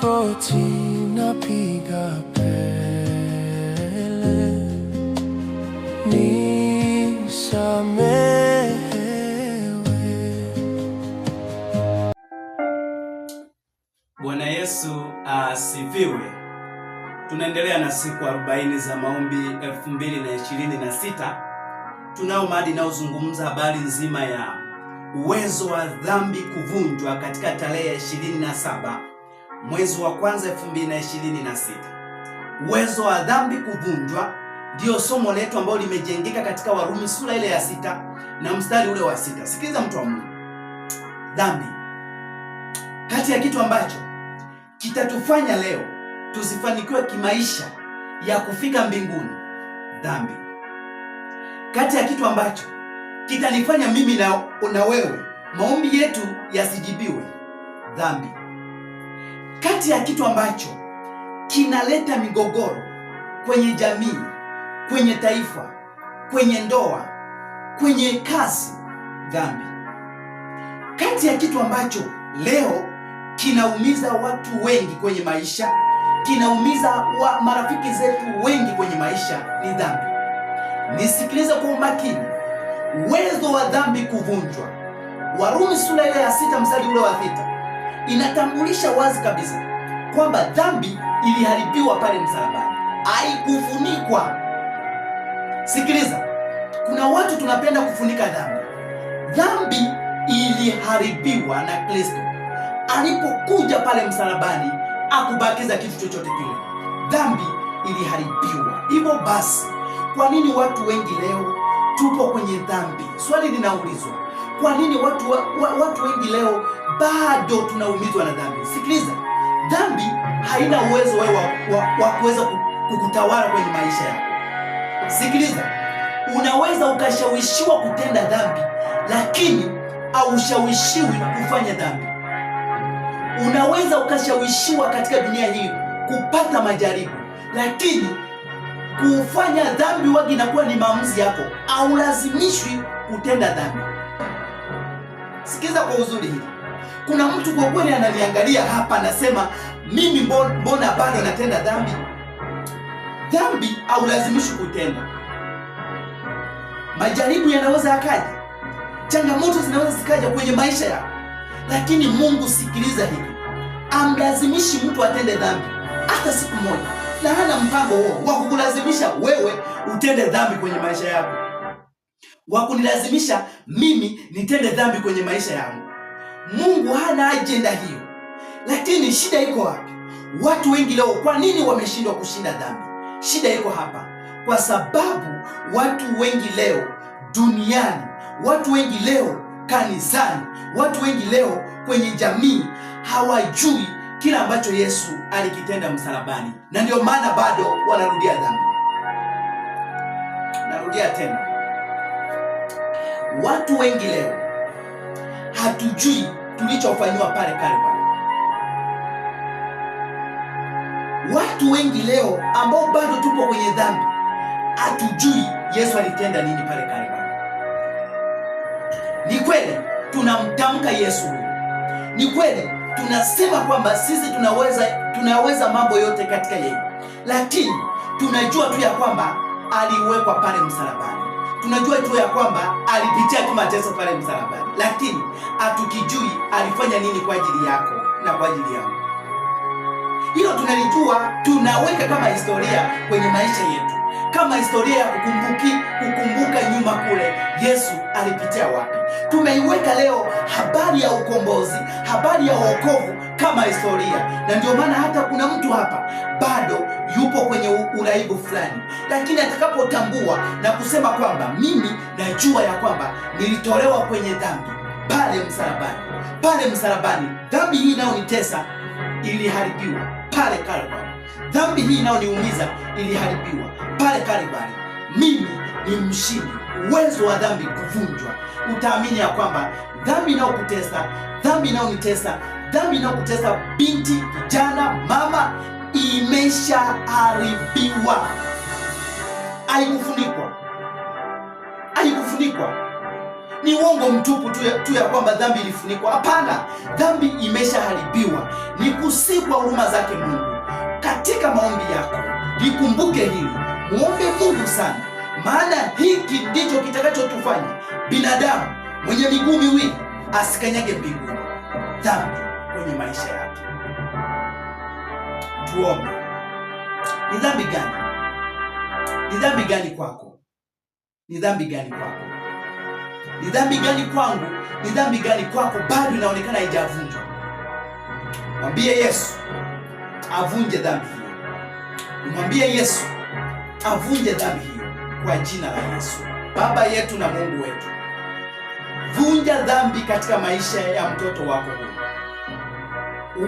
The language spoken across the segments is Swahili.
magoti napiga mbele, nisamehewe. Bwana Yesu asifiwe. Tunaendelea na siku 40 za maombi 2026. Tunao mada inayozungumza habari nzima ya uwezo wa dhambi kuvunjwa katika tarehe 27 mwezi wa kwanza 2026. Uwezo wa dhambi kuvunjwa ndio somo letu ambalo limejengeka katika Warumi sura ile ya 6 na mstari ule wa 6. Sikiliza mtu wa Mungu. Dhambi, kati ya kitu ambacho kitatufanya leo tusifanikiwe kimaisha ya kufika mbinguni, dhambi. Kati ya kitu ambacho kitanifanya mimi na wewe maombi yetu yasijibiwe, dhambi. Kati ya kitu ambacho kinaleta migogoro kwenye jamii, kwenye taifa, kwenye ndoa, kwenye kazi, dhambi. Kati ya kitu ambacho leo kinaumiza watu wengi kwenye maisha, kinaumiza marafiki zetu wengi kwenye maisha, ni dhambi. Nisikilize kwa umakini. Uwezo wa dhambi kuvunjwa, Warumi sura ile ya 6 mstari ule wa 6 inatambulisha wazi kabisa kwamba dhambi iliharibiwa pale msalabani, haikufunikwa. Sikiliza, kuna watu tunapenda kufunika dhambi. Dhambi iliharibiwa na Kristo alipokuja pale msalabani, akubakiza kitu chochote kile. Dhambi iliharibiwa. Hivyo basi, kwa nini watu wengi leo tupo kwenye dhambi? Swali linaulizwa, kwa nini watu wengi leo bado tunaumizwa na dhambi? Sikiliza, dhambi haina uwezo wewe wa kuweza kukutawala kwenye maisha yako. Sikiliza, unaweza ukashawishiwa kutenda dhambi, lakini haushawishiwi kufanya dhambi. Unaweza ukashawishiwa katika dunia hii kupata majaribu, lakini kufanya dhambi wagi inakuwa ni maamuzi yako, au lazimishwi kutenda dhambi. Sikiza kwa uzuri hili. Kuna mtu kwa kweli ananiangalia hapa, anasema mimi mbona bado natenda dhambi? Dhambi au lazimishwi kutenda. Majaribu yanaweza yakaja, changamoto zinaweza zikaja kwenye maisha yako, lakini Mungu, sikiliza hili, amlazimishi mtu atende dhambi hata siku moja, na hana mpango huo wa kukulazimisha wewe utende dhambi kwenye maisha yako, wa kunilazimisha mimi nitende dhambi kwenye maisha yangu. Mungu hana ajenda hiyo. Lakini shida iko wapi? Watu wengi leo, kwa nini wameshindwa kushinda dhambi? Shida iko hapa, kwa sababu watu wengi leo duniani, watu wengi leo kanisani, watu wengi leo kwenye jamii hawajui kila ambacho Yesu alikitenda msalabani, na ndio maana bado wanarudia dhambi. Narudia tena, watu wengi leo hatujui tulichofanywa pale Kalvari. Watu wengi leo ambao bado tupo kwenye dhambi hatujui Yesu alitenda nini pale Kalvari. Ni kweli tunamtamka Yesu, ni kweli tunasema kwamba sisi tunaweza mambo yote katika yeye, lakini tunajua tu ya kwamba aliwekwa pale msalabani. Tunajua tu ya kwamba alipitia tu mateso pale msalabani, lakini hatukijui alifanya nini kwa ajili yako na kwa ajili yangu. Hilo tunalijua, tunaweka kama historia kwenye maisha yetu, kama historia ya kukumbuka nyuma kule Yesu alipitia wapi. Tumeiweka leo habari ya ukombozi, habari ya wokovu kama historia, na ndio maana hata kuna mtu hapa bado yupo kwenye uraibu fulani, lakini atakapotambua na kusema kwamba mimi najua ya kwamba nilitolewa kwenye dhambi pale msalabani, dhambi hii inayonitesa iliharibiwa pale Kalvari, dhambi hii inayoniumiza iliharibiwa pale Kalvari, mimi ni mshindi. Uwezo wa dhambi kuvunjwa. Utaamini ya kwamba dhambi inayokutesa, dhambi inayonitesa, dhambi inayokutesa binti, kijana, mama, imeshaharibiwa. Haikufunikwa. Ni uongo mtupu tu ya kwamba dhambi ilifunikwa. Hapana, dhambi imeshaharibiwa. Ni kusikwa huruma zake Mungu. Katika maombi yako likumbuke hili, muombe Mungu sana, maana hiki ndicho kitakachotufanya binadamu mwenye miguu miwili asikanyage mbinguni, dhambi kwenye maisha yake. Tuombe. Ni dhambi gani? Ni dhambi gani kwako? Ni dhambi gani kwako? Ni dhambi gani kwangu? Ni dhambi gani kwako bado inaonekana haijavunjwa? Mwambie Yesu avunje dhambi hiyo. Mwambie Yesu avunje dhambi hiyo kwa jina la Yesu. Baba yetu na Mungu wetu, vunja dhambi katika maisha ya mtoto wako huyu.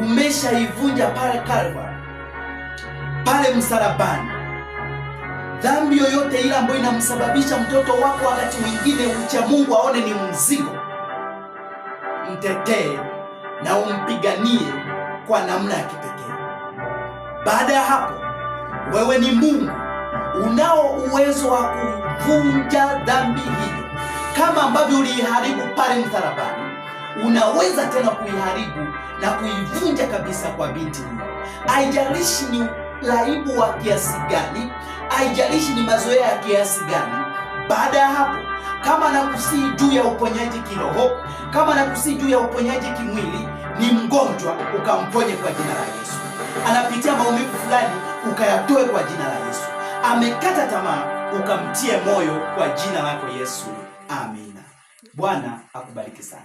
Umeshaivunja pale Calvary, pale msalabani. Dhambi yoyote ile ambayo inamsababisha mtoto wako wakati mwingine ucha Mungu aone ni mzigo, mtetee na umpiganie kwa namna ya kipekee. Baada ya hapo, wewe ni Mungu, unao uwezo wa kuvunja dhambi hiyo. Kama ambavyo uliiharibu pale msalabani, unaweza tena kuiharibu na kuivunja kabisa kwa binti huyu. Haijalishi ni laibu wa kiasi gani, haijalishi ni mazoea ya kiasi gani. Baada ya hapo, kama nakusii juu ya uponyaji kiroho, kama nakusii juu ya uponyaji kimwili, ni mgonjwa ukamponye kwa jina la Yesu. Anapitia maumivu fulani, ukayatoe kwa jina la Yesu. Amekata tamaa, ukamtie moyo kwa jina lako Yesu. Amina. Bwana akubariki sana.